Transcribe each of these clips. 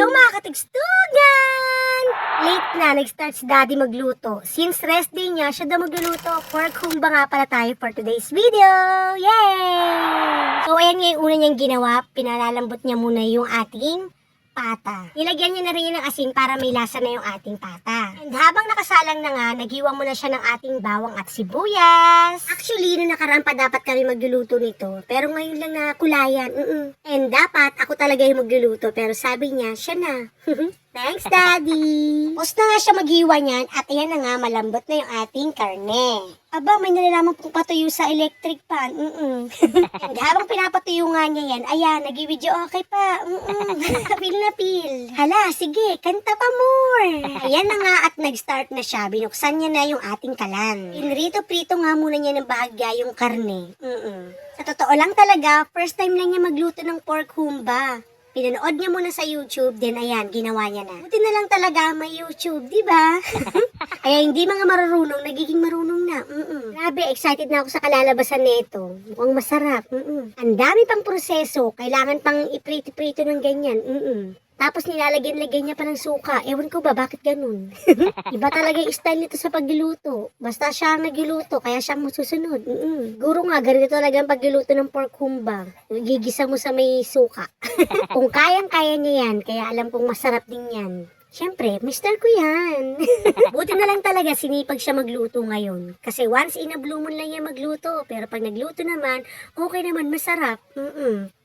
Hello mga katigstugan! Late na, nag-start si Daddy magluto. Since rest day niya, siya daw magluluto. Pork humba nga pala tayo for today's video! Yay! So ayan nga yung una niyang ginawa. Pinalalambot niya muna yung ating pata. Nilagyan niya na rin ng asin para may lasa na yung ating pata. And habang nakasalang na nga, naghiwa muna siya ng ating bawang at sibuyas. Actually, noong nakaraan pa dapat kami magluluto nito. Pero ngayon lang na kulayan. And dapat ako talaga yung magluluto. Pero sabi niya, siya na. Thanks, Daddy! Tapos na nga siya maghiwa niyan at ayan na nga, malambot na yung ating karne. Aba, may nalalaman pong patuyo sa electric pan. And habang pinapatuyo nga niya yan, ayan, nag-video okay pa. Feel na feel. Hala, sige, kanta pa more. Ayan na nga at nag-start na siya. Binuksan niya na yung ating kalan. Pinrito-prito nga muna niya ng bahagya yung karne. Sa totoo lang talaga, first time lang niya magluto ng pork humba. Pinanood niya muna sa YouTube, then ayan, ginawa niya na. Buti na lang talaga may YouTube, di ba? Kaya hindi mga marunong, nagiging marunong na. Grabe, excited na ako sa kalalabasan nito. Mukhang masarap. Ang dami pang proseso, kailangan pang iprito-prito ng ganyan. Tapos nilalagyan-lagyan niya pa ng suka. Ewan ko ba, bakit ganun? Iba talaga yung style nito sa pagluluto. Basta siya ang nagluluto, kaya siya ang masusunod. Guro nga, ganito talaga ang pagluluto ng pork humba. Gigisa mo sa may suka. Kung kayang-kaya niya yan, kaya alam kong masarap din yan. Siyempre, mister ko yan. Buti na lang talaga sinipag siya magluto ngayon. Kasi once in a blue moon lang yan magluto. Pero pag nagluto naman, okay naman, masarap.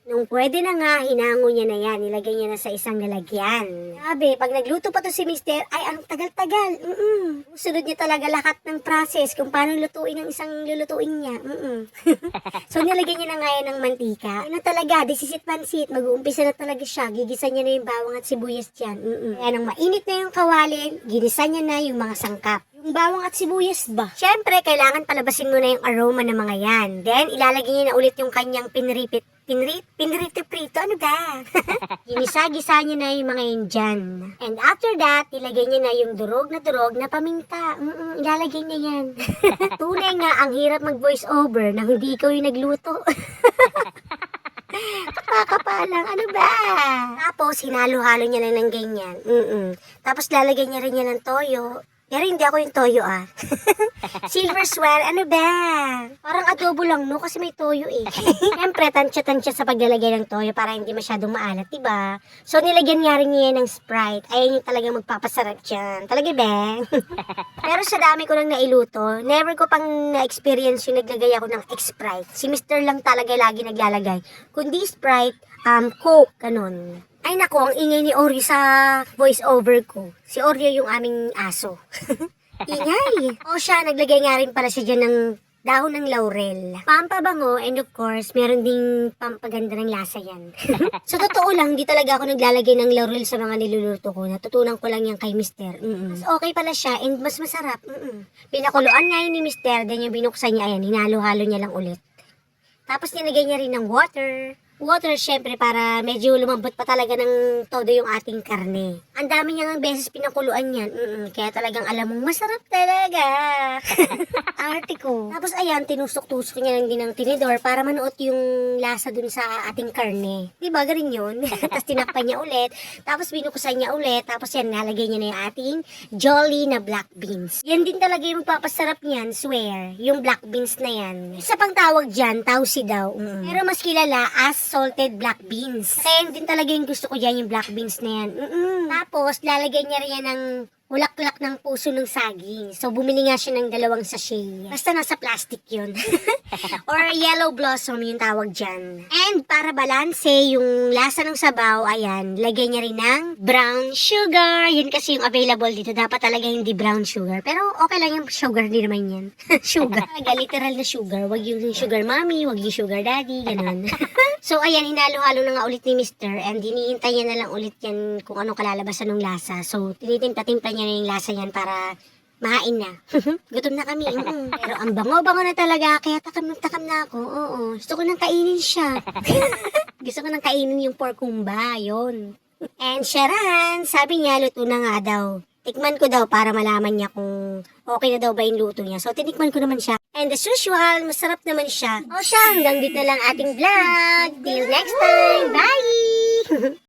Nung pwede na nga, hinango niya na yan. Nilagay niya na sa isang lalagyan. Sabi, pag nagluto pa to si mister, ay, ang tagal-tagal. Sunod niya talaga lahat ng process kung paano lutuin ang isang lulutuin niya. So, nilagay niya na nga yan ng mantika. Ano talaga, disisit pansit. Mag-uumpisa na talaga siya. Gigisa niya na yung bawang at sibuyas dyan. Kaya nang mainit na yung kawali, ginisa niya na yung mga sangkap. Yung bawang at sibuyas ba? Siyempre, kailangan palabasin mo na yung aroma ng mga yan. Then, ilalagay niya na ulit yung kanyang pinrito-prito, ano ba? Ginisa-gisa niya na yung mga yun dyan. And after that, ilagay niya na yung durog na paminta. Ilalagay niya yan. Tunay nga, ang hirap mag-voice over nang hindi ikaw yung nagluto. Kapakapalang, ano ba? Tapos, hinalo-halo niya lang ng ganyan. Tapos, lalagay niya rin niya ng toyo. Pero hindi ako yung toyo Silver swear, ano ba? Parang adobo lang no kasi may toyo eh. Siyempre, tansya-tansya sa paglalagay ng toyo para hindi masyadong maalat, diba? So, nilagyan nga rin niya ng Sprite. Ayan yung talagang magpapasarap dyan. Talaga ba? Pero sa dami ko nang nailuto, never ko pang na-experience yung naglagay ako ng Sprite. Si Mr. lang talaga lagi naglalagay. Kundi Sprite, Coke, ganun. Ay nako, ang ingay ni Oreo sa voice over ko. Si Oreo yung aming aso. Ingay. O siya, naglagay nga rin pala siya dyan ng dahon ng laurel. Pampabango, and of course, meron ding pampaganda ng lasa yan. Sa totoo lang, di talaga ako naglalagay ng laurel sa mga niluluto ko. Natutunan ko lang yan kay Mister. Mas okay pala siya and mas masarap. Pinakuluan nga yun ni Mister, then yung binuksan niya, ayan, hinalo-halo niya lang ulit. Tapos nilagay niya rin ng water. Water, syempre, para medyo lumambot pa talaga ng todo yung ating karne. Ang dami niya ng beses pinakuluan yan. Kaya talagang alam mong masarap talaga. Arte ko. Tapos ayan, tinusok-tusok niya lang din ng tinidor para manuot yung lasa dun sa ating karne. Diba, galing yun? Tapos tinakpan niya ulit. Tapos binukusan niya ulit. Tapos yan, nalagay niya na yung ating jolly na black beans. Yan din talaga yung magpapasarap niyan, swear. Yung black beans na yan. Isa pang tawag dyan, tausi daw. Pero mas kilala as salted black beans. Kaya din talaga yung gusto ko dyan, yung black beans na yan. Tapos, lalagay niya rin yan ng ulak-ulak ng puso ng saging. So, bumili nga siya ng 2 sachet. Basta nasa plastic yun. Or yellow blossom yung tawag dyan. And para balanse yung lasa ng sabaw, ayan, lagay niya rin ng brown sugar. Yun kasi yung available dito. Dapat talaga hindi brown sugar. Pero okay lang yung sugar, di naman yan. Sugar. Talaga, literal na sugar. Wag yung sugar mommy, wag yung sugar daddy, ganun. So, ayan, hinalo-halo na nga ulit ni Mister. And hinihintay niya na lang ulit yan kung anong kalalabasan ng lasa. So, tinitimpla-timpla niya na yung lasa yan para mahain na. Gutom na kami. Pero ang bango-bango na talaga. Kaya takam na ako. Oo. Gusto ko nang kainin siya. Gusto ko nang kainin yung pork humba. Yun. And sharan, sabi niya, luto na nga daw. Tikman ko daw para malaman niya kung okay na daw ba yung luto niya. So, tinikman ko naman siya. And as usual, masarap naman siya. O siya, hanggang dito lang ating vlog. Till next time. Bye!